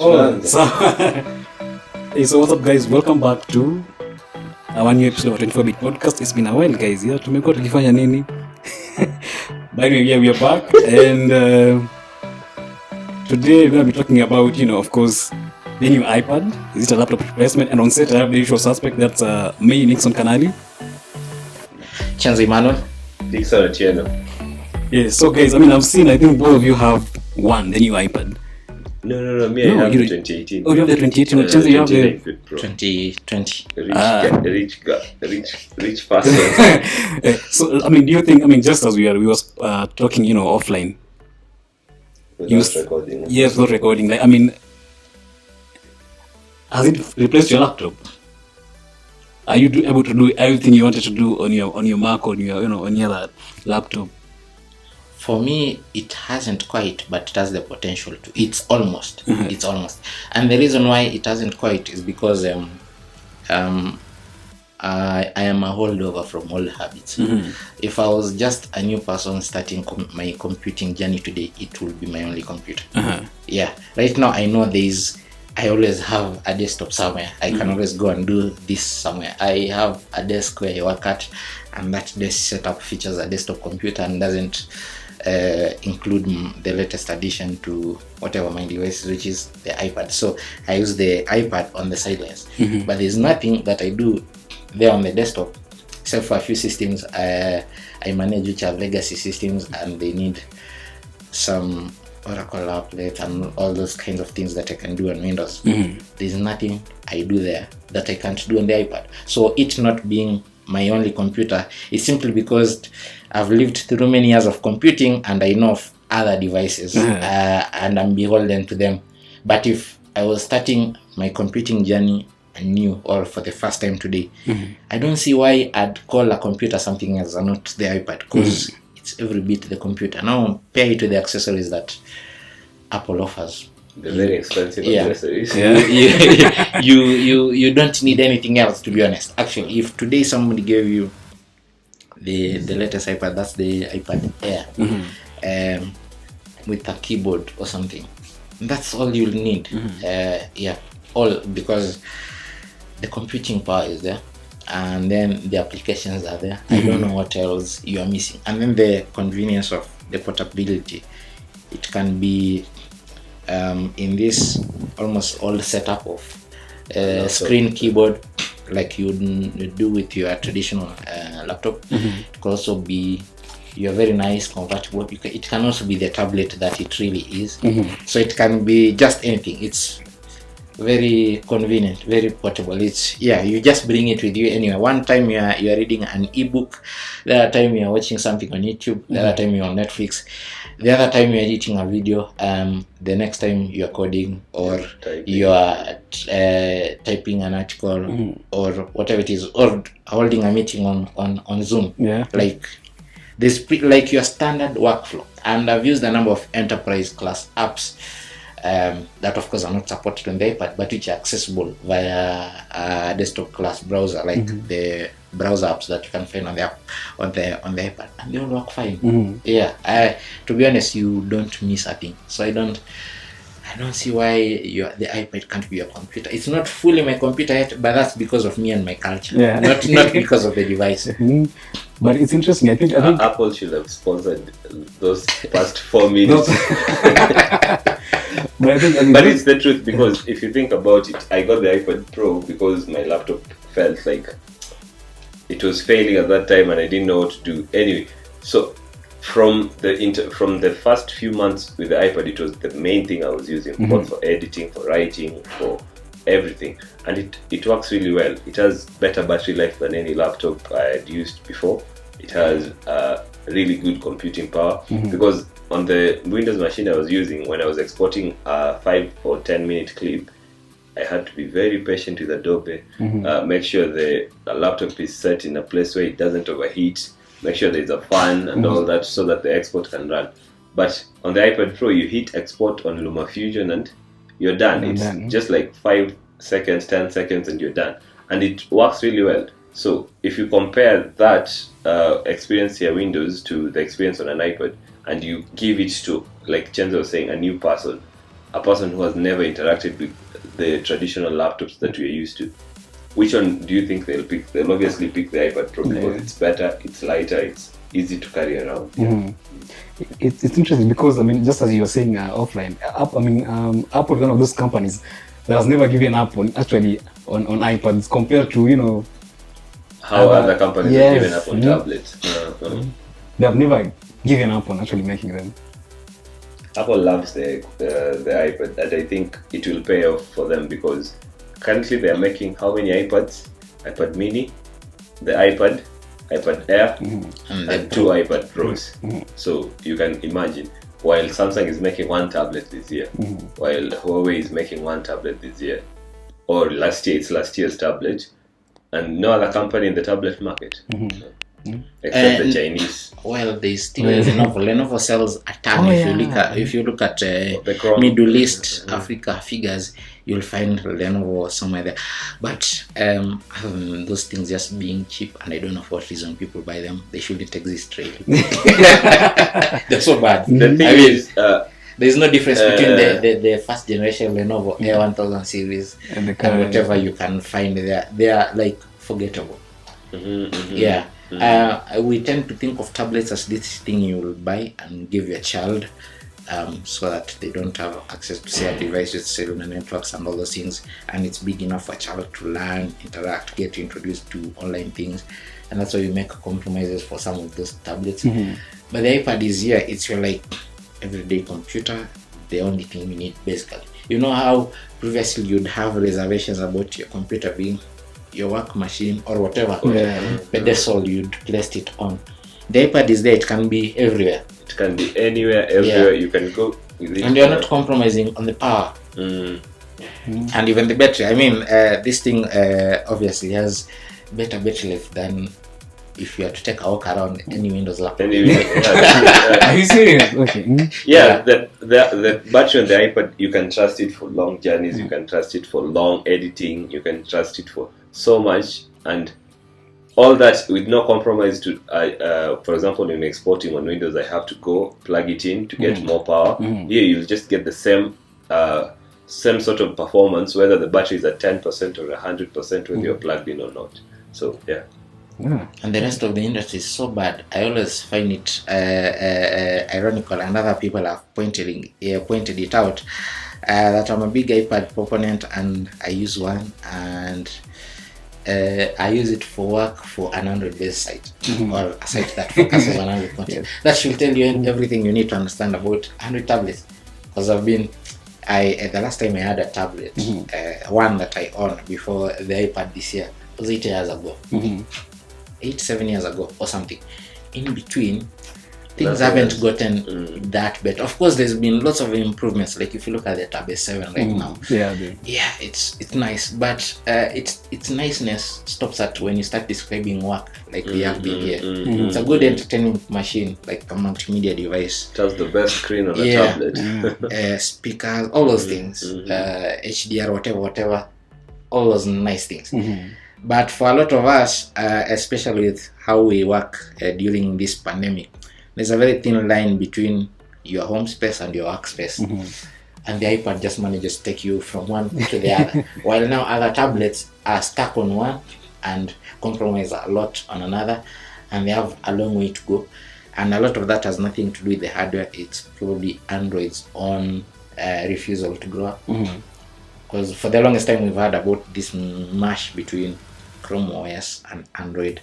Oh, so, hey, so what's up, guys? Welcome back to our new episode of 24-bit podcast. It's been a while, guys. Yeah, tumekuwa tukifanya nini? But anyway, yeah, we are back, and today we're gonna be talking about, of course, the new iPad. Is it a laptop replacement? And on set, I have the usual suspect. That's me, Nixon Kanali. Chenze, Emmanuel Dickson Otieno. Yeah. So, guys, I think both of you have the new iPad. No, me, I have the 2018. Oh, you have the 2018. Chenze, you have the 2020. Rich person. So, do you think, just as we was talking, offline. Without recording. Yes, not recording. Has it replaced your laptop? Are you able to do everything you wanted to do on your Mac or on your laptop? For me, it hasn't quite, but it has the potential to. It's almost. It's almost. And the reason why it hasn't quite is because I am a holdover from old habits. If I was just a new person starting my computing journey today, it will be my only computer. Yeah. Right now, I know I always have a desktop somewhere. I can always go and do this somewhere. I have a desk where I work at, and that desk setup features a desktop computer and doesn't include the latest addition to whatever my device is, which is the iPad. So I use the iPad on the sidelines. But there's nothing that I do there on the desktop except for a few systems I manage, which are legacy systems, and they need some Oracle applet and all those kinds of things that I can do on Windows. There's nothing I do there that I can't do on the iPad. So it not being my only computer is simply because I've lived through many years of computing and I know of other devices and I'm beholden to them. But if I was starting my computing journey anew or for the first time today, I don't see why I'd call a computer something else and not the iPad, because it's every bit the computer. Now pair it to the accessories that Apple offers. The very expensive accessories. You don't need anything else, to be honest. Actually, if today somebody gave you the latest iPad, that's the iPad Air, with a keyboard or something, that's all you'll need. All because the computing power is there, and then the applications are there. I don't know what else you are missing. And then the convenience of the portability. It can be in this almost old setup of screen keyboard, like you do with your traditional laptop. It can also be your very nice convertible. It can also be the tablet that it really is. So it can be just anything. It's very convenient, very portable. You just bring it with you anywhere. One time you are reading an ebook, the other time you are watching something on YouTube, the other time you're on Netflix, the other time you're editing a video, the next time you're coding or you are typing an article or whatever it is, or holding a meeting on Zoom. Like this, like your standard workflow. And I've used a number of enterprise class apps that of course are not supported on the iPad, but which are accessible via a desktop class browser, like the browser apps that you can find on the iPad, and they all work fine. To be honest, you don't miss a thing. So I don't see why the iPad can't be a computer. It's not fully my computer yet, but that's because of me and my culture, not because of the device. But it's interesting. I think Apple should have sponsored those past 4 minutes. But it's the truth, because if you think about it, I got the iPad Pro because my laptop felt like it was failing at that time and I didn't know what to do. Anyway, so from the first few months with the iPad, it was the main thing I was using, both for editing, for writing, for everything, and it works really well. It has better battery life than any laptop I had used before. It has really good computing power, because on the Windows machine I was using, when I was exporting a 5 or 10 minute clip, I had to be very patient with Adobe, make sure the laptop is set in a place where it doesn't overheat, make sure there's a fan and all that, so that the export can run. But on the iPad Pro, you hit export on LumaFusion and you're done. It's just like 5 seconds, 10 seconds, and you're done. And it works really well. So if you compare that experience here, Windows, to the experience on an iPad, and you give it to, like Chenze was saying, a new person, a person who has never interacted with the traditional laptops that we're used to, which one do you think they'll pick? They'll obviously pick the iPad Pro because it's better, it's lighter, it's easy to carry around. It's interesting because, I mean, just as you were saying offline, Apple is one of those companies that has never given up on iPads compared to, you know, how other companies have given up on tablets. They have never given up on actually making them. Apple loves the iPad, and I think it will pay off for them because currently they are making how many iPads? iPad Mini, the iPad Air, and 2 iPad Pros. So you can imagine, while Samsung is making 1 tablet this year, while Huawei is making 1 tablet this year, or last year, it's last year's tablet, and no other company in the tablet market. Except the Chinese. Well, there's still Lenovo. Lenovo sells a ton. If you look at Middle East, Africa figures, you'll find Lenovo somewhere there. But those things just being cheap, and I don't know for what reason people buy them. They shouldn't exist, really. They're so bad. The thing is, there's no difference between the first generation Lenovo A1000 series and whatever you can find there. They are like forgettable. Yeah. We tend to think of tablets as this thing you will buy and give your child so that they don't have access to shared devices, cellular networks and all those things, and it's big enough for a child to learn, interact, get introduced to online things, and that's why we make compromises for some of those tablets. But the iPad is here. It's your like everyday computer, the only thing you need basically. You know how previously you'd have reservations about your computer being your work machine or whatever pedestal you'd placed it on. The iPad is there. It can be everywhere. It can be anywhere, everywhere. You can go with it. And you're not compromising on the power. And even the battery. I mean, this thing obviously has better battery life than if you are to take a walk around any Windows laptop. Are you serious? Okay. Yeah, the battery on the iPad, you can trust it for long journeys, you can trust it for long editing, you can trust it for so much, and all that with no compromise to for example, when exporting on Windows, I have to go plug it in to get more power. Here you'll just get the same sort of performance whether the battery is at 10% or 100% whether you're plugged in or not. So and the rest of the industry is so bad. I always find it ironical, and other people have pointed it out, that I'm a big iPad proponent and I use one, and I use it for work for an Android-based site, or a site that focuses on Android content. That should tell you everything you need to understand about Android tablets. Because the last time I had a tablet, one that I owned before the iPad this year, was 8 years ago. 7 years ago or something. In between, things haven't gotten that better. Of course, there's been lots of improvements. Like if you look at the Tab S7 right now, it's nice, but its niceness stops at when you start describing work, like we have been here. It's a good entertaining machine, like a multimedia device. It has the best screen on a tablet. Speakers, all those things, HDR, whatever, all those nice things. But for a lot of us, especially with how we work during this pandemic, there's a very thin line between your home space and your workspace. And the iPad just manages to take you from one to the other. While now other tablets are stuck on one and compromise a lot on another, and they have a long way to go. And a lot of that has nothing to do with the hardware. It's probably Android's own refusal to grow up. Because for the longest time we've heard about this mash between Chrome OS and Android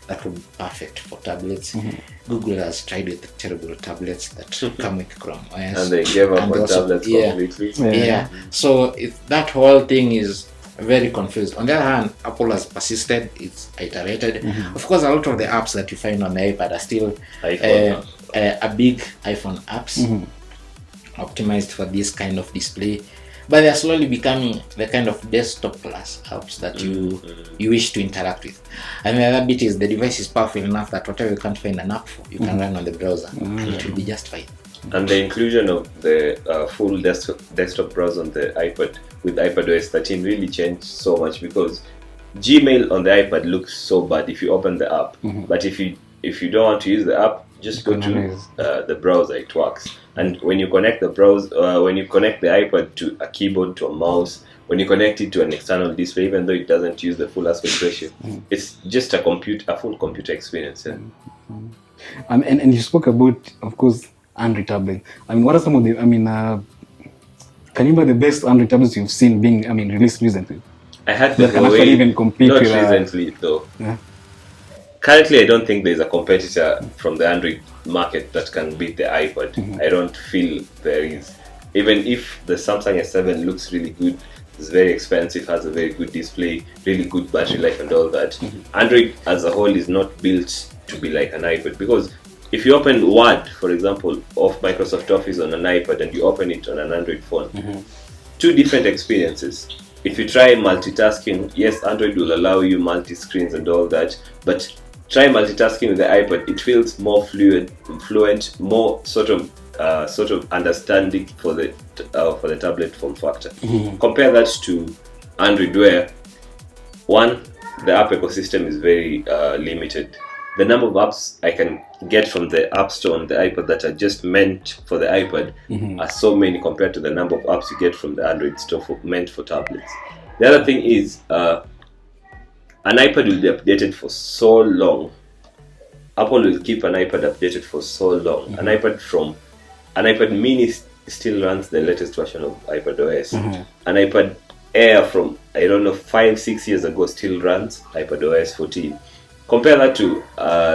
that would be perfect for tablets. Google has tried with the terrible tablets that come with Chrome OS, and they gave up on tablets completely. So that whole thing is very confused. On the other hand, Apple has persisted, it's iterated. Of course, a lot of the apps that you find on the iPad are still a big iPhone apps optimized for this kind of display. But they're slowly becoming the kind of desktop class apps that you wish to interact with. And the other bit is the device is powerful enough that whatever you can't find an app for, you can run on the browser and it will be just fine. And the inclusion of the full desktop browser on the iPad with iPadOS 13 really changed so much, because Gmail on the iPad looks so bad if you open the app. But if you don't want to use the app, just go to Economize. the browser. It works. And when you connect the when you connect the iPad to a keyboard, to a mouse, when you connect it to an external display, even though it doesn't use the full aspect ratio, it's just a full computer experience. Yeah. And you spoke about, of course, Android tablets. I mean, what are some of the? I mean, can you remember the best Android tablets you've seen being, I mean, released recently? I had the That can actually even compete not with, recently though. Yeah. Currently, I don't think there's a competitor from the Android market that can beat the iPad. I don't feel there is. Even if the Samsung S7 looks really good, it's very expensive, has a very good display, really good battery life and all that. Android as a whole is not built to be like an iPad, because if you open Word, for example, of Microsoft Office on an iPad and you open it on an Android phone, two different experiences. If you try multitasking, yes, Android will allow you multi-screens and all that, but try multitasking with the iPad, it feels more fluent, more sort of understanding for the tablet form factor. Compare that to Android, where one, the app ecosystem is very limited. The number of apps I can get from the App Store on the iPad that are just meant for the iPad are so many compared to the number of apps you get from the Android Store meant for tablets. The other thing is, an iPad will be updated for so long. Apple will keep an iPad updated for so long. An iPad mini still runs the latest version of iPad OS. An iPad Air from, I don't know, 5-6 years ago still runs iPad OS 14. Compare that to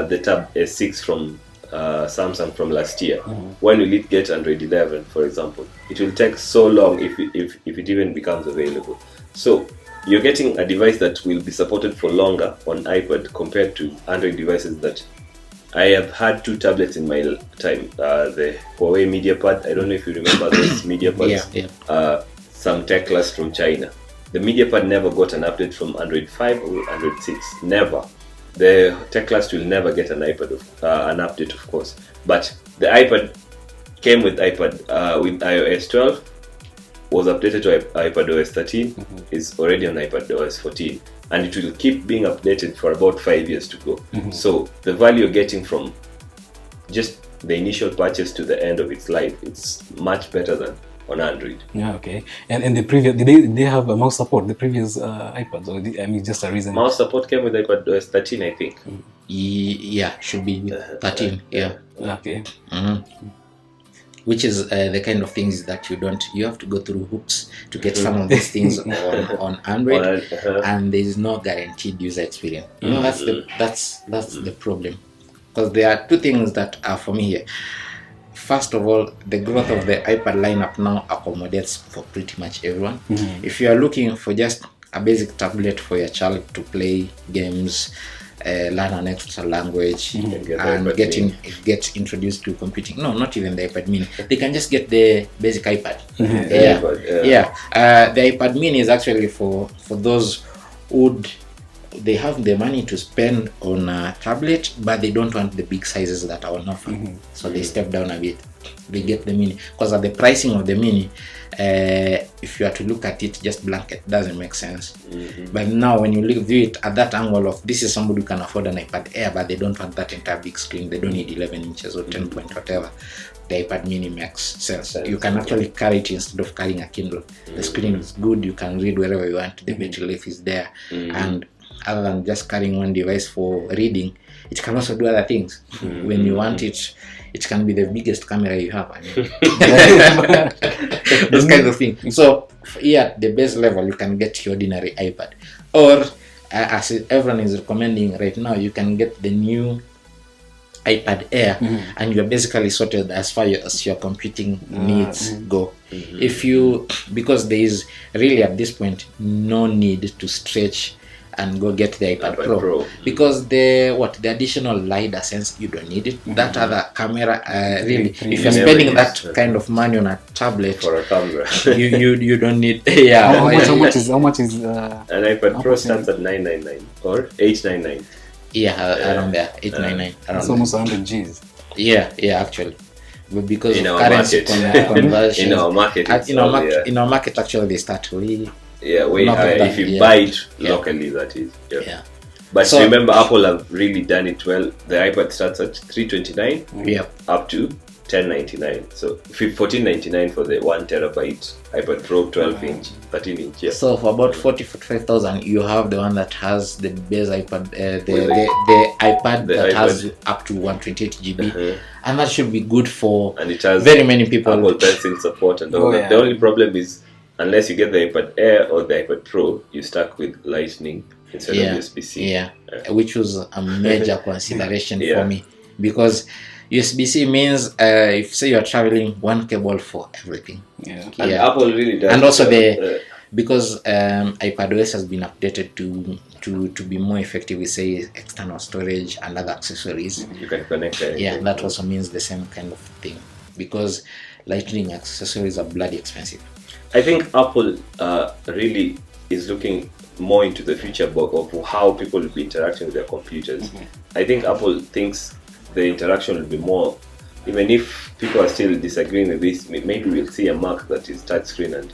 the Tab S6 from Samsung from last year. When will it get Android 11, for example? It will take so long if it even becomes available. So you're getting a device that will be supported for longer on iPad compared to Android devices that I have had two tablets in my time. The Huawei MediaPad, I don't know if you remember those MediaPads. Some Teclas from China. The MediaPad never got an update from Android 5 or Android 6. Never. The Teclas will never get an an update, of course. But the iPad came with with iOS 12, was updated to iPad OS 13, is already on iPad OS 14, and it will keep being updated for about 5 years to go. So the value you're getting from just the initial purchase to the end of its life, it's much better than on Android. Yeah, okay. And the previous, did they have a mouse support, the previous iPads, or I mean, just a reason? Mouse support came with iPad OS 13, I think. Yeah, should be with 13. Yeah. Okay. Which is the kind of things that you have to go through hoops to get some of these things on Android, and there is no guaranteed user experience. You know, that's the problem, because there are two things that are for me here. First of all, the growth of the iPad lineup now accommodates for pretty much everyone. If you are looking for just a basic tablet for your child to play games, learn an extra language, and get introduced to computing. No, not even the iPad mini. They can just get the basic iPad. The iPad mini is actually for those who they have the money to spend on a tablet, but they don't want the big sizes that are on offer. So they step down a bit. They get the mini, because at the pricing of the mini, if you are to look at it just blanket, doesn't make sense. But now when you view it at that angle of, this is somebody who can afford an iPad Air, but they don't want that entire big screen, they don't need 11 inches or 10 point whatever, the iPad mini makes sense. You can actually carry it instead of carrying a Kindle. The screen is good, you can read wherever you want, the battery life is there, and other than just carrying one device for reading, it can also do other things. When you want it, it can be the biggest camera you have. I mean, those kinds of things. So, the base level, you can get your ordinary iPad, or as everyone is recommending right now, you can get the new iPad Air, and you're basically sorted as far as your computing needs go. Because there is really at this point no need to stretch and go get the iPad Pro. Because the additional LiDAR sense, you don't need it. That other camera, really, if you're spending that kind of money on a tablet for a camera, you don't need. How much is an iPad Pro starts at $999 or $899. Around there, $899. It's almost 100 Gs. Actually. But because in of our currency conversion, in our market, in our market, actually, they start way way higher if you buy it locally. That is, But So- remember, Apple have really done it well. The iPad starts at $329 Yeah. up to $1099. So $1499 for the 1 terabyte iPad Pro, 12-inch, 13-inch. Yeah. So for about 45,000, you have the one that has the base iPad, the iPad The that iPad. has up to 128 GB, Uh-huh. and that should be good for And it has very many people. Apple Pencil support and all Oh, that. yeah. The only problem is, unless you get the iPad Air or the iPad Pro, you're stuck with Lightning instead Yeah, of USB-C. yeah, which was a major consideration Yeah. for me, because USB-C means if say you're traveling, one cable for everything. Yeah. And Yeah. Apple really does. And also uh, because iPadOS has been updated to be more effective with say external storage and other accessories. you can connect anything. Yeah, that also means the same kind of thing, because Lightning accessories are bloody expensive. I think Apple really is looking more into the future of how people will be interacting with their computers. I think Apple thinks the interaction will be more, even if people are still disagreeing with this, maybe we'll see a Mac that is touchscreen and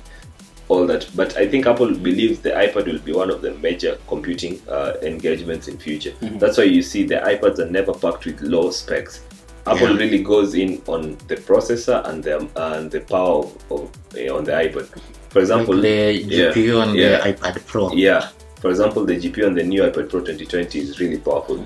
all that. But I think Apple believes the iPad will be one of the major computing engagements in future. That's why you see the iPads are never packed with low specs. Apple Yeah. really goes in on the processor and the power of on the iPad. For example, The GPU on yeah. the iPad Pro. Yeah, for example, the GPU on the new iPad Pro 2020 is really powerful.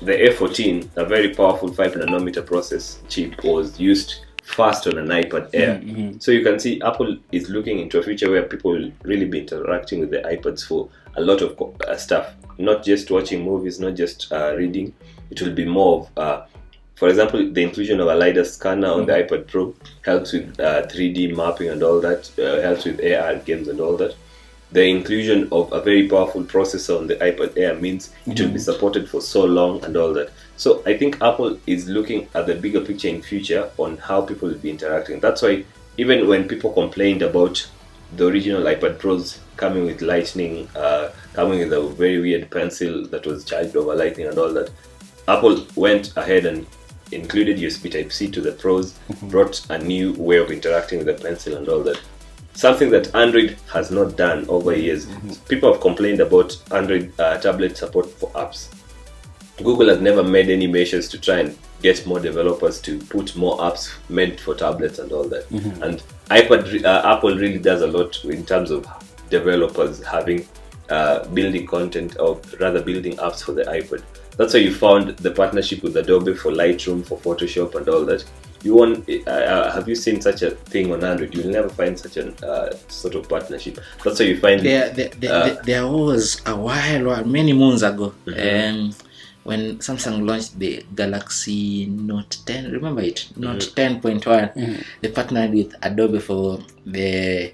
The A14, a very powerful 5nm process chip, was used first on an iPad Air. So you can see Apple is looking into a future where people will really be interacting with the iPads for a lot of stuff, not just watching movies, not just reading. It will be more of, for example, the inclusion of a LiDAR scanner on the iPad Pro helps with 3D mapping and all that, helps with AR games and all that. The inclusion of a very powerful processor on the iPad Air means it will be supported for so long and all that. So I think Apple is looking at the bigger picture in future on how people will be interacting. That's why even when people complained about the original iPad Pros coming with Lightning, coming with a very weird pencil that was charged over Lightning and all that, Apple went ahead and included USB Type-C to the Pros, brought a new way of interacting with the pencil and all that. Something that Android has not done over years. People have complained about Android tablet support for apps. Google has never made any measures to try and get more developers to put more apps meant for tablets and all that. And Apple really does a lot in terms of developers having building content, or rather building apps for the iPad. That's why you found the partnership with Adobe for Lightroom, for Photoshop and all that. Have you seen such a thing on Android? You'll never find such a sort of partnership. That's why you find There was a while, many moons ago, when Samsung launched the Galaxy Note 10. Remember it? Note 10.1. They partnered with Adobe for the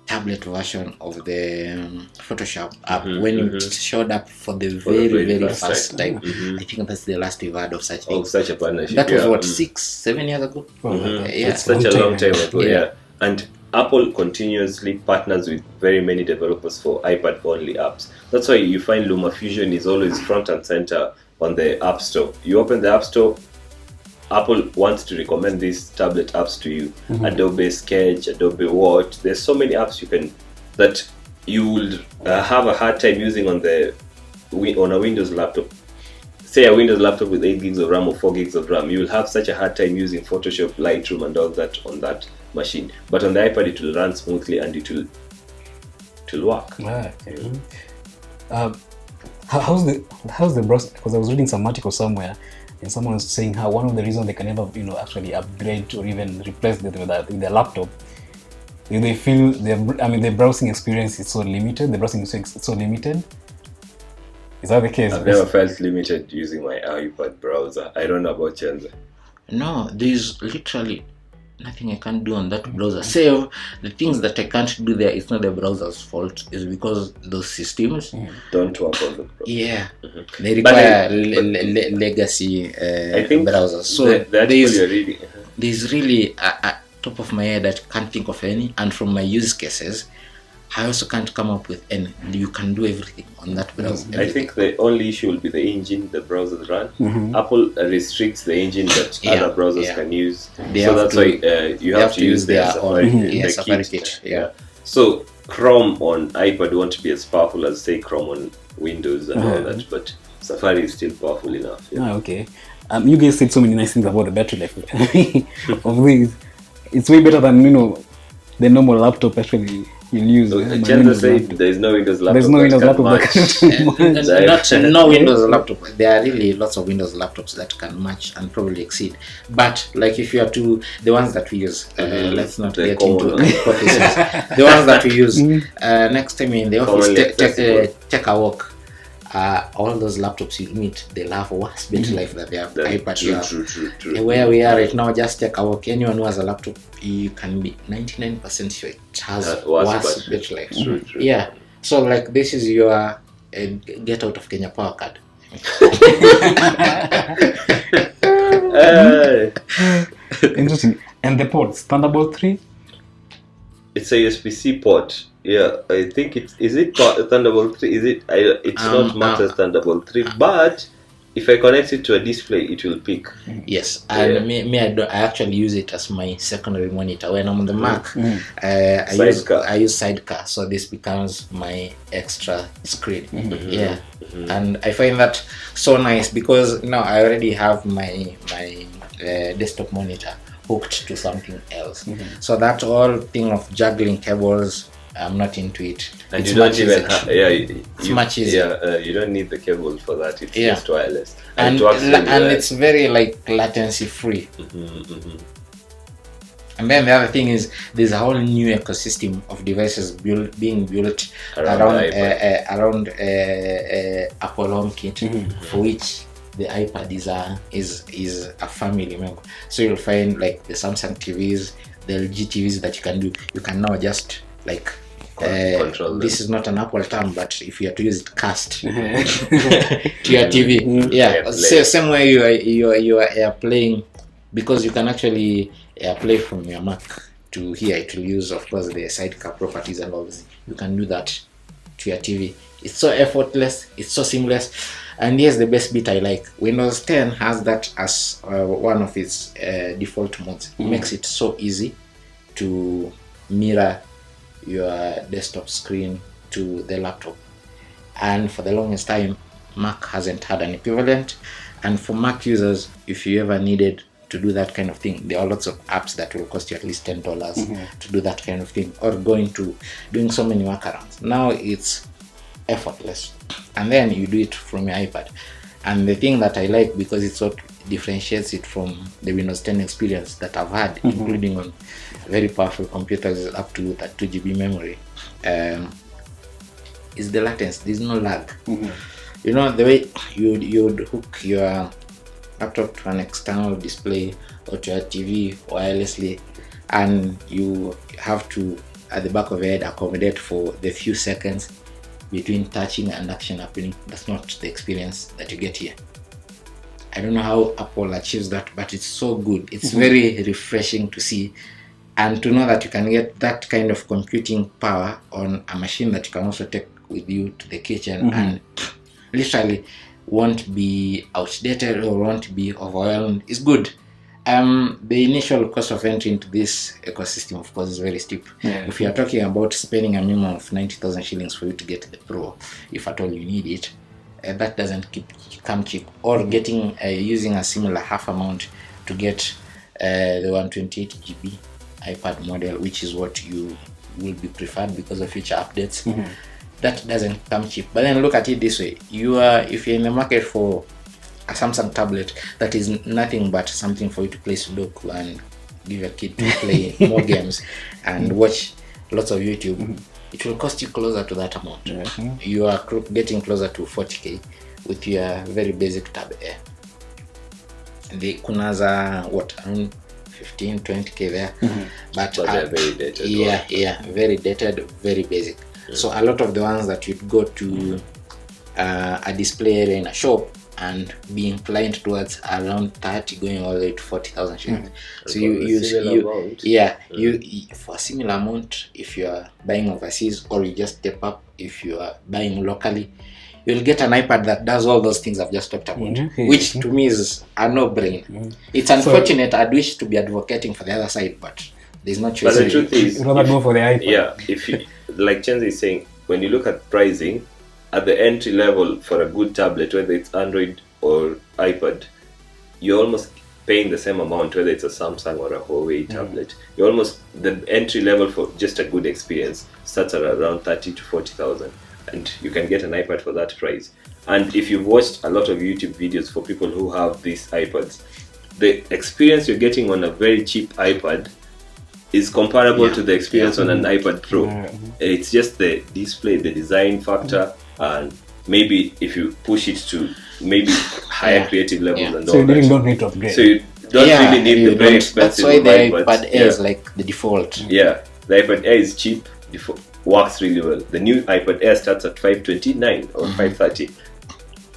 tablet version of the Photoshop app when it showed up for the very first time. I think that's the last we've heard of such things. such a partnership. That was yeah. what, 6-7 years ago? Yeah. It's such a long time ago, Yeah. yeah. And Apple continuously partners with very many developers for iPad-only apps. That's why you find LumaFusion is always front and center on the App Store. You open the App Store, Apple wants to recommend these tablet apps to you. Adobe Sketch, Adobe Watch. There's so many apps that you would have a hard time using on a Windows laptop. Say a Windows laptop with 8 gigs of RAM or 4 gigs of RAM, you will have such a hard time using Photoshop, Lightroom and all that on that machine. But on the iPad it will run smoothly and it will work. Okay. How's the browser? Because I was reading some article somewhere, and someone was saying how one of the reasons they can never, actually upgrade or even replace their laptop, they feel the browsing experience is so limited. The browsing experience is so limited. Is that the case? I've never felt limited using my iPad browser. I don't know about Chenze. No, there's literally nothing I can't do on that browser. Save the things that I can't do there. It's not the browser's fault. It's because those systems Don't work on the browser. Yeah, they require legacy browsers. So there's really a top of my head, I can't think of any, and from my use cases, I also can't come up with any. You can do everything on that browser. I think the only issue will be the engine the browsers run. Apple restricts the engine that other browsers can use. So that's why you have to use their Safari, Safari kit. Yeah. So Chrome on iPad won't be as powerful as say Chrome on Windows and all that, but Safari is still powerful enough. Yeah. Okay. You guys said so many nice things about the battery life of these. It's way better than the normal laptop actually you'll use. So Chenze said there is no Windows laptop. There's no Windows laptop Not Windows laptop. There are really lots of Windows laptops that can match and probably exceed. But like if you are to the ones that we use, let's not get into hypotheses. The ones that we use next time in the office, take a walk. All those laptops you meet, they'll have worse battery life than their iPad. True. Where we are right now, just take a walk. Anyone who has a laptop, you can be 99% sure it has worse battery life. True. Yeah. So like this is your get out of Kenya power card. Interesting. And the ports, Thunderbolt 3? It's a USB-C port. Yeah, I think it's Thunderbolt 3? Is it? It's not marked as Thunderbolt 3, but if I connect it to a display, it will pick. Yes, and I actually use it as my secondary monitor when I'm on the Mac. I use Sidecar, so this becomes my extra screen. Yeah, and I find that so nice because now I already have my desktop monitor hooked to something else. So that whole thing of juggling cables, I'm not into it. And it's you don't even it's much easier. Yeah, you don't need the cable for that. It's just wireless, and it's very like latency free. And then the other thing is there's a whole new ecosystem of devices being built around Apple HomeKit, for which the iPad is a family member. So you'll find like the Samsung TVs, the LG TVs that you can now just like control this is not an Apple term, but if you have to use it, cast to your TV. Yeah, same way you are playing, because you can actually play from your Mac to here. It will use, of course, the Sidecar properties and all this. You can do that to your TV. It's so effortless, it's so seamless. And here's the best bit I like. Windows 10 has that as one of its default modes. It makes it so easy to mirror your desktop screen to the laptop. And for the longest time, Mac hasn't had an equivalent. And for Mac users, if you ever needed to do that kind of thing, there are lots of apps that will cost you at least $10 to do that kind of thing, or doing so many workarounds. Now it's effortless, and then you do it from your iPad. And the thing that I like, because it's what differentiates it from the Windows 10 experience that I've had, including on very powerful computers up to 32 GB memory, is the latency. There's no lag. You know, the way you'd hook your laptop to an external display or to a TV wirelessly, and you have to, at the back of your head, accommodate for the few seconds between touching and action happening. That's not the experience that you get here. I don't know how Apple achieves that, but it's so good. It's very refreshing to see, and to know that you can get that kind of computing power on a machine that you can also take with you to the kitchen and literally won't be outdated or won't be overwhelmed. It's good. The initial cost of entry into this ecosystem, of course, is very steep. If you are talking about spending a minimum of 90,000 shillings for you to get the Pro, if at all you need it, that doesn't come cheap. Or getting using a similar half amount to get the 128 GB iPad model, which is what you will be preferred because of future updates. That doesn't come cheap. But then look at it this way: if you're in the market for a Samsung tablet that is nothing but something for you to play Sudoku and give your kid to play more games and watch lots of YouTube, it will cost you closer to that amount. You are getting closer to 40k with your very basic Tab Air. The Kunaza, around 15-20k there, but they're very dated. Very dated, very basic. So a lot of the ones that you'd go to a display area in a shop and be inclined towards around 30 going all the way to 40,000 shillings. So you for a similar amount, if you are buying overseas, or you just step up if you are buying locally, you'll get an iPad that does all those things I've just talked about, which to me is a no-brainer. It's unfortunate. I'd wish to be advocating for the other side, but There's no But choice. the truth is, You'd rather go for the iPad. yeah, if you, like Chenze is saying, when you look at pricing, at the entry level for a good tablet, whether it's Android or iPad, you're almost paying the same amount whether it's a Samsung or a Huawei tablet. You're almost, the entry level for just a good experience starts at around 30 to 40,000, and you can get an iPad for that price. And if you've watched a lot of YouTube videos for people who have these iPads, the experience you're getting on a very cheap iPad is comparable to the experience on an iPad Pro. It's just the display, the design factor, and maybe if you push it to maybe higher creative levels and So all you that. don't need to upgrade. So you don't really need you the very don't. expensive That's why the iPads. iPad Air is like the default. Yeah, the iPad Air is cheap, works really well. The new iPad Air starts at 529 or 530.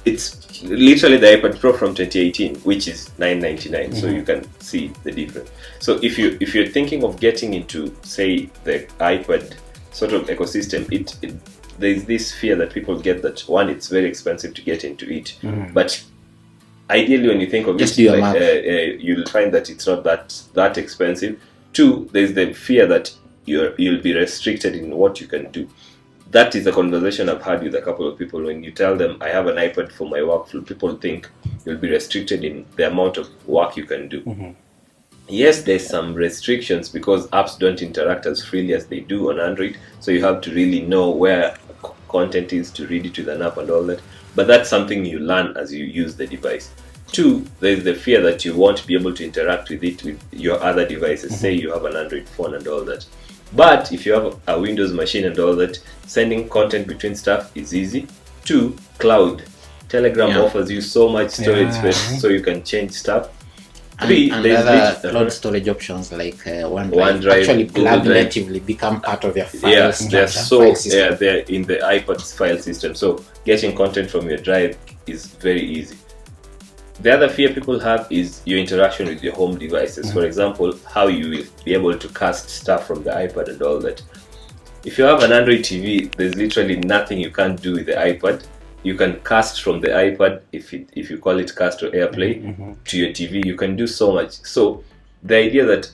It's literally the iPad Pro from 2018, which is 999. So you can see the difference. So if you're thinking of getting into, say, the iPad sort of ecosystem, there's this fear that people get that one, it's very expensive to get into it, but ideally when you think of Just it, do your like, math. you'll find that it's not that expensive. Two, there's the fear that you'll be restricted in what you can do. That is a conversation I've had with a couple of people. When you tell them I have an iPad for my workflow, people think you'll be restricted in the amount of work you can do. Yes, there's some restrictions because apps don't interact as freely as they do on Android, so you have to really know where content is to read it with an app and all that. But that's something you learn as you use the device. Two, there's the fear that you won't be able to interact with it with your other devices. Say you have an Android phone and all that. But if you have a Windows machine and all that, sending content between stuff is easy. Two, cloud. Telegram offers you so much storage space, so you can change stuff. Three, and there's other cloud storage options like OneDrive, actually Google plug Drive. natively become part of your file Yeah, structure, they're file system. they're in the iPad's file system. So getting content from your drive is very easy. The other fear people have is your interaction with your home devices. For example, how you will be able to cast stuff from the iPad and all that. If you have an Android TV, there's literally nothing you can't do with the iPad. You can cast from the iPad, if you call it cast or AirPlay, to your TV. You can do so much. So the idea that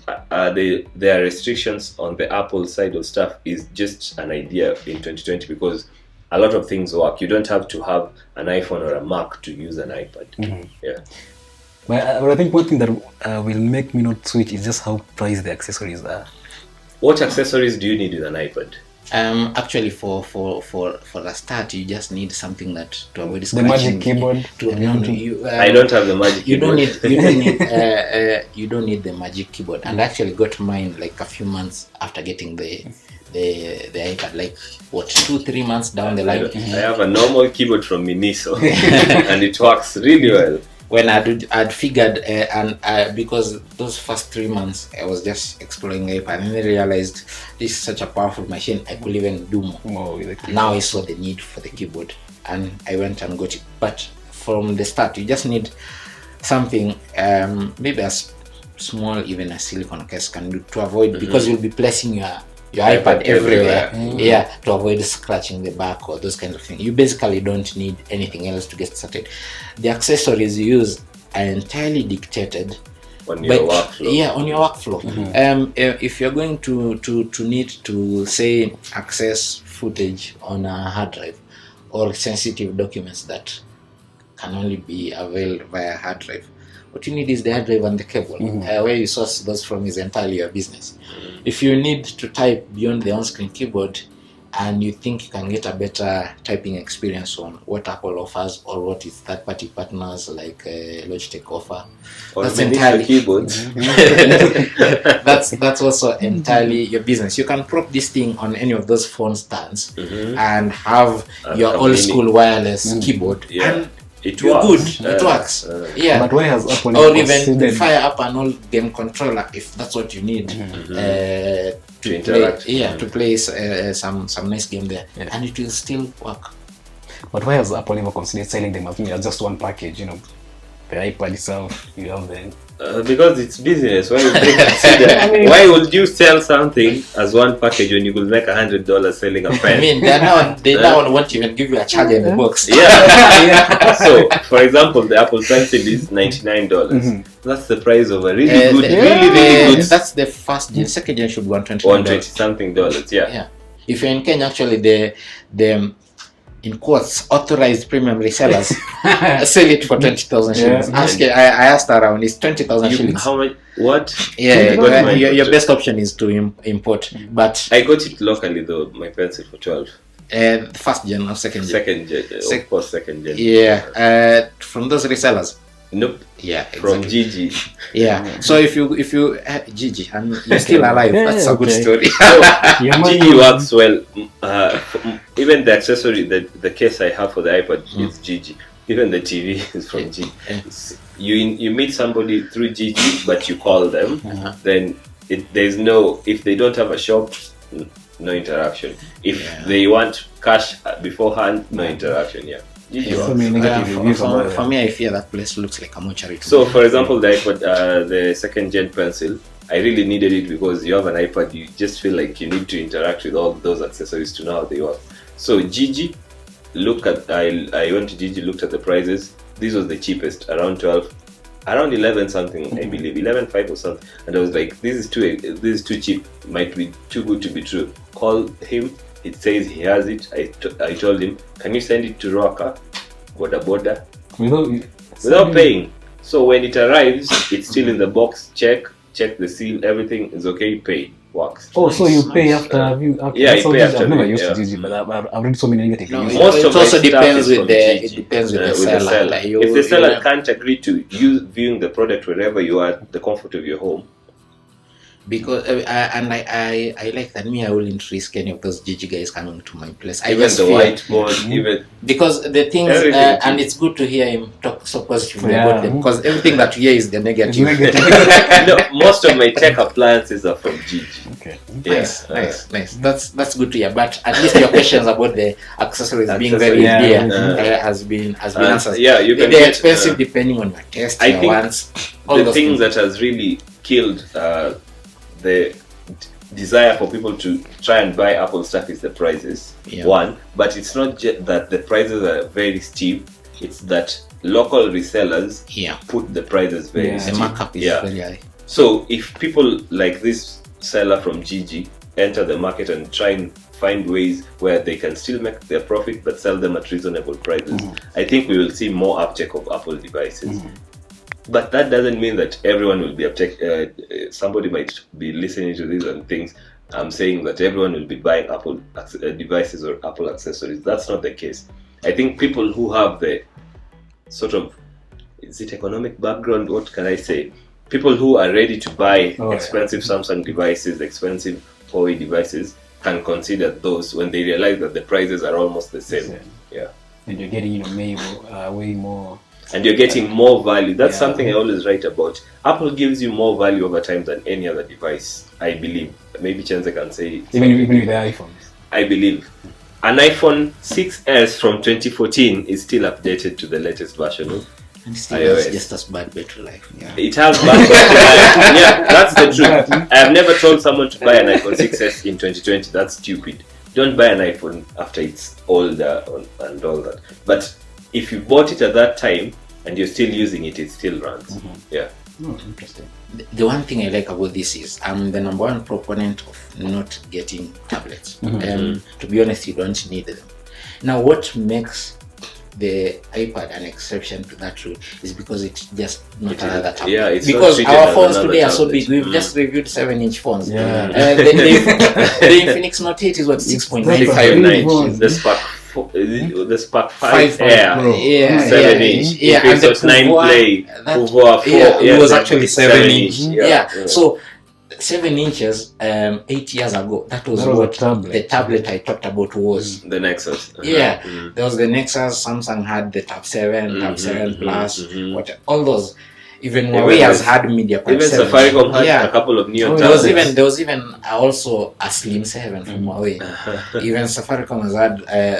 there are restrictions on the Apple side of stuff is just an idea in 2020, because a lot of things work. You don't have to have an iPhone or a Mac to use an iPad. Yeah. But I think one thing that will make me not switch is just how priced the accessories are. What accessories do you need with an iPad? Actually, for a start, you just need something that to avoid The scratching. magic keyboard. I don't have the magic You don't keyboard. you don't need the magic keyboard. And I actually got mine like a few months after getting the iPad, like what, 2-3 months down the line. I have a normal keyboard from Miniso, and it works really well. When I'd figured, because those first 3 months I was just exploring iPad, and then I realized this is such a powerful machine, I could even do more. Now I saw the need for the keyboard, and I went and got it. But from the start, you just need something, maybe as small, even a silicone case can do, to avoid, because you'll be placing your iPad everywhere. To avoid scratching the back or those kinds of things. You basically don't need anything else to get started. The accessories you use are entirely dictated on your workflow. On your workflow. If you're going to need to, say, access footage on a hard drive or sensitive documents that can only be availed via hard drive, what you need is the hard drive and the cable. Where you source those from is entirely your business. If you need to type beyond the on-screen keyboard and you think you can get a better typing experience on what Apple offers or what its third-party partners like Logitech offer, that's entirely keyboards. that's also entirely your business. You can prop this thing on any of those phone stands and have your old-school wireless keyboard. And it you're works. good. It works. But why has Apple or even fire up an old game controller if that's what you need to interact. To play some nice game there, and it will still work. But why has Apple ever considered selling them as just one package? the iPad itself, you have the... Because it's business. Why would they consider? Why would you sell something as one package when you could make $100 selling a pen? I mean, they now won't even give you a charger in the box. Yeah. So, for example, the Apple Pencil is $99. That's the price of a really good, really good. That's the first gen. Second gen should be $120. $120 something. Yeah. If you're in Kenya, actually, the in quotes authorized premium resellers sell it for 20,000 shillings. I asked around, it's 20,000 shillings. How much? What? Yeah, your best option is to import. But I got it locally though. My pencil for 12. First gen or second gen? Second gen, of course, second gen. Yeah, from those resellers. Nope. Yeah, from Gigi. Yeah. So if you Gigi and you're still alive, that's a good story. So, Gigi works well. Even the accessory, the case I have for the iPad is Gigi. Even the TV is from Gigi. You meet somebody through Gigi, but you call them. Then there's no, if they don't have a shop, no interaction. If they want cash beforehand, no interaction. Yeah. So many negative reviews for me, I fear that place looks like a mortuary. So, for example, the iPad, the second gen pencil, I really needed it because you have an iPad, you just feel like you need to interact with all those accessories to know how they work. So, Gigi, I went to Gigi, looked at the prices. This was the cheapest, around 11 something, I believe, 11.5 or something. And I was like, this is too cheap, might be too good to be true. Call him. It says he has it. I told him, can you send it to Roaka, Boda, without paying? So when it arrives, it's still in the box. Check the seal, everything is okay. Pay, works. Oh, so you pay after you? Yeah, you pay after. I've never used Gigi, but I've read so many negative reviews. Most it of also my depends stuff with is the seller. Like if the seller can't agree to you viewing the product wherever you are, the comfort of your home. Because I like that I wouldn't risk any of those Gigi guys coming to my place. Even the whiteboard, even because the things and it's good to hear him talk so positively about them, because everything that you hear is the negative. No, most of my tech appliances are from Gigi. Okay, nice. That's good to hear. But at least your questions about the accessories being very dear has been answered. Yeah, you can they're expensive depending on your taste, your wants. The thing that has really killed the desire for people to try and buy Apple stuff is the prices. One, but it's not just that the prices are very steep, it's that local resellers put the prices very steep. The markup is very high. So if people like this seller from Gigi enter the market and try and find ways where they can still make their profit but sell them at reasonable prices, I think we will see more uptake of Apple devices. But that doesn't mean that everyone will be somebody might be listening to this and thinks I'm saying that everyone will be buying Apple devices or Apple accessories. That's not the case. I think people who have the sort of, is it economic background? What can I say? People who are ready to buy expensive Samsung devices, expensive Huawei devices, can consider those when they realize that the prices are almost the same. Yeah. And you're getting way more. And you're getting more value. That's something I always write about. Apple gives you more value over time than any other device, I believe. Maybe Chenze can say even with the iPhones. I believe. An iPhone 6S from 2014 is still updated to the latest version of and still iOS. Just as bad battery life. It has bad battery life. Yeah, that's the truth. I have never told someone to buy an iPhone 6S in 2020. That's stupid. Don't buy an iPhone after it's older and all that. But if you bought it at that time and you're still using it, it still runs. Yeah. Oh, interesting. The one thing I like about this is I'm the number one proponent of not getting tablets. To be honest, you don't need them. Now, what makes the iPad an exception to that rule is because it's just not another tablet. Yeah, it's because our phones today are so big. We've just reviewed 7-inch phones. Yeah. The Infinix Note 8 is what 6.95 the Spark 5 Air, 7-inch. Yeah, and the 9 Play, Pouvoir 4. It was actually 7-inch. So 7 inches 8 years ago, that was what the tablet I talked about was. The Nexus. There was the Nexus. Samsung had the Tab 7, Tab 7 Plus, all those. even Huawei has had media part Even 7. Safaricom had a couple of neon There was tablets. even also a Slim 7 from Huawei. Even Safaricom has had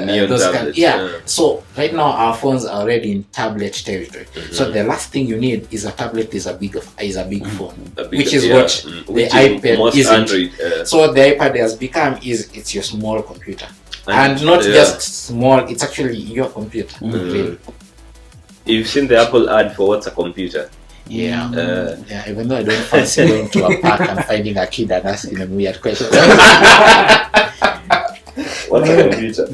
Neon those tablets, yeah. So right now our phones are already in tablet territory. So the last thing you need is a tablet is a big phone, which is what the iPad isn't. Android, So the iPad has become it's your small computer, and not just small. It's actually your computer. Really. You've seen the Apple ad for what's a computer? Yeah. Even though I don't fancy going to a park and finding a kid and asking them weird questions. What's a computer?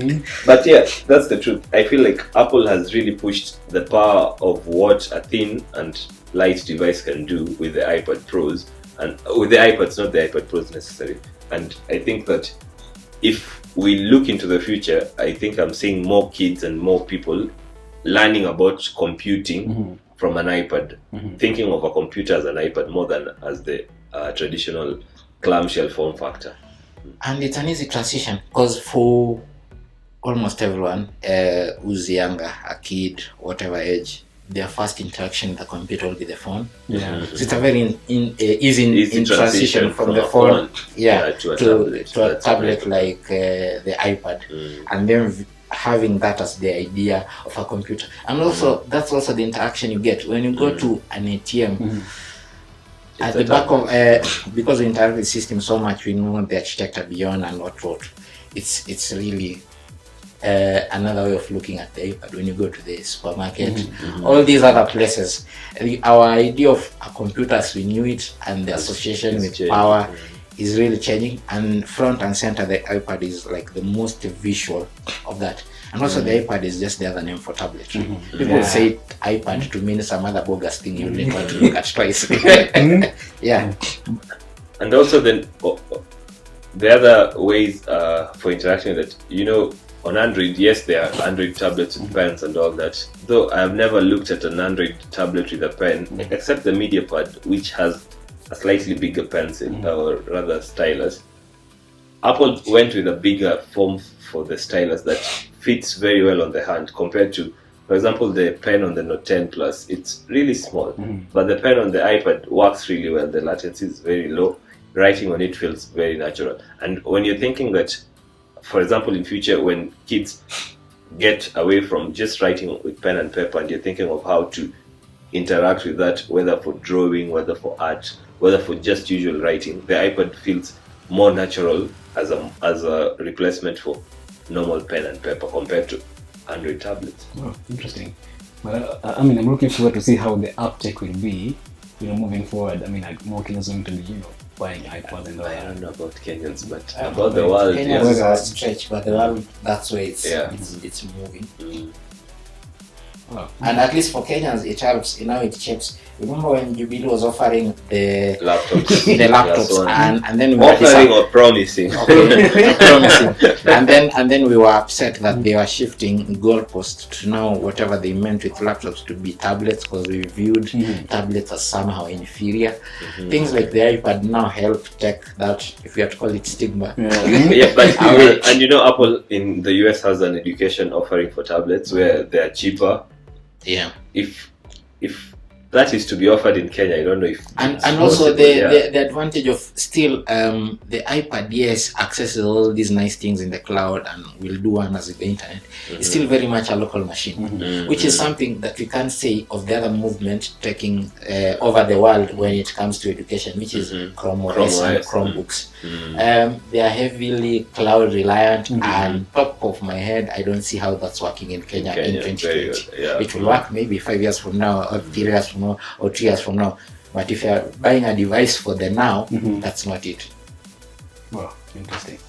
But yeah, that's the truth. I feel like Apple has really pushed the power of what a thin and light device can do with the iPad Pros, and with the iPads, not the iPad Pros necessarily. And I think that if we look into the future, I think I'm seeing more kids and more people learning about computing from an iPad, thinking of a computer as an iPad more than as the traditional clamshell form factor. And it's an easy transition because for almost everyone who's younger, a kid, whatever age, their first interaction with the computer will be the phone. Yeah. So it's a very easy transition from the phone to a tablet like the iPad, and then having that as the idea of a computer. And also that's also the interaction you get when you go to an ATM. At the back of because we interact with the system so much, we know the architecture beyond and what. It's really another way of looking at the iPad when you go to the supermarket, all these other places. Our idea of a computer as we knew it and the association with power is really changing, and front and center the iPad is like the most visual of that. And also the iPad is just the other name for tablet. People say iPad to mean some other bogus thing you need to look at twice. Yeah. And also then the other ways for interaction that, you know, on Android, yes, there are Android tablets with pens and all that. Though I have never looked at an Android tablet with a pen, except the MediaPad, which has a slightly bigger pencil, or rather stylus. Apple went with a bigger form for the stylus that fits very well on the hand compared to, for example, the pen on the Note 10 Plus. It's really small, but the pen on the iPad works really well. The latency is very low. Writing on it feels very natural. And when you're thinking that, for example, in future, when kids get away from just writing with pen and paper, and you're thinking of how to interact with that, whether for drawing, whether for art, whether for just usual writing, the iPad feels more natural as a replacement for normal pen and paper compared to Android tablets. Oh, interesting. But I mean, I'm looking forward to see how the uptake will be, you know, moving forward. I mean, like more Kenyans going to be, you know, buying iPads and all I that. don't know about Kenyans, but about the world, Kenya yes. is a stretch, but the world, that's where it's moving. Wow. And at least for Kenyans, it helps. You know, it shapes. Remember when Jubilee was offering the laptops, and then we were offering or promising. promising, and then we were upset that they were shifting goalposts to now whatever they meant with laptops to be tablets, because we viewed tablets as somehow inferior. Things like the iPad now help take that, if we have to call it, stigma. Yeah, but and you know, Apple in the US has an education offering for tablets where they are cheaper. Yeah. If that is to be offered in Kenya, I don't know if and also the advantage of still the iPad, yes, accesses all these nice things in the cloud and will do one as with the internet. It's still very much a local machine, which is something that we can't say of the other movement taking over the world when it comes to education, which is Chrome OS and Chromebooks. They are heavily cloud reliant, and top of my head, I don't see how that's working in Kenya in 2020. It will work maybe 5 years from now, or 3 years from now, or 3 years from now. But if you're buying a device for the now, that's not it. Wow, interesting.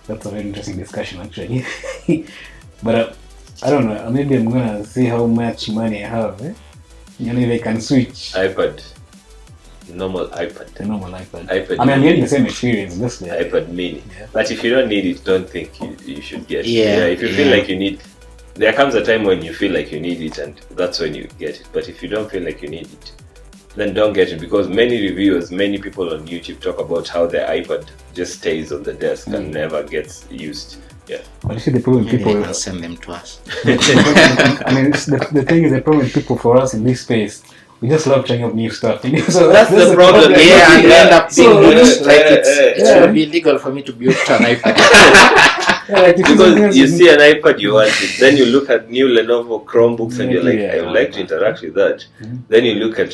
That's a very interesting discussion, actually. But I don't know, maybe I'm gonna see how much money I have. You know, if I can switch normal iPad. The normal iPad. I mean, I'm getting the same experience, just the iPad mini. Yeah. But if you don't need it, don't think you should get it. Yeah. If you feel like you need, there comes a time when you feel like you need it, and that's when you get it. But if you don't feel like you need it, then don't get it, because many reviewers, many people on YouTube talk about how their iPad just stays on the desk and never gets used. Yeah. But you see, the problem with Maybe people, they can send them to us. I mean, the thing is, the problem with people for us in this space, we just love trying out new stuff. So That's the problem. Yeah, and we end up So, being it yeah. should be illegal for me to be hooked to an iPad. Yeah, like, if Because you see an iPad, you want it. Then you look at new Lenovo Chromebooks and you're like, Yeah, I would like to interact with that. Then you look at,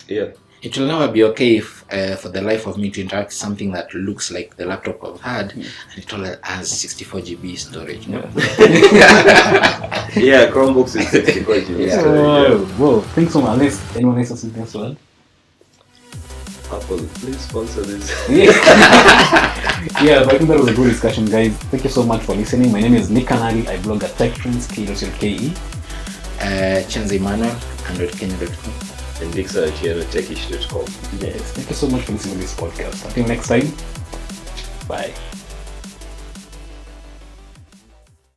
It will never be okay if, for the life of me to interact with something that looks like the laptop I've had and it all has 64 GB storage. No? yeah, Chromebooks is 64 GB. Whoa, thanks so much. Unless anyone else has something else to add? Apple, please sponsor this. Yeah, but I think that was a good discussion, guys. Thank you so much for listening. My name is Kanali. I blog at TechTrends, K-E. Chenze Emmanuel, Kenya.com. And Dickson Otieno, techish.com. Yes, thank you so much for listening to this podcast. Until next time, bye.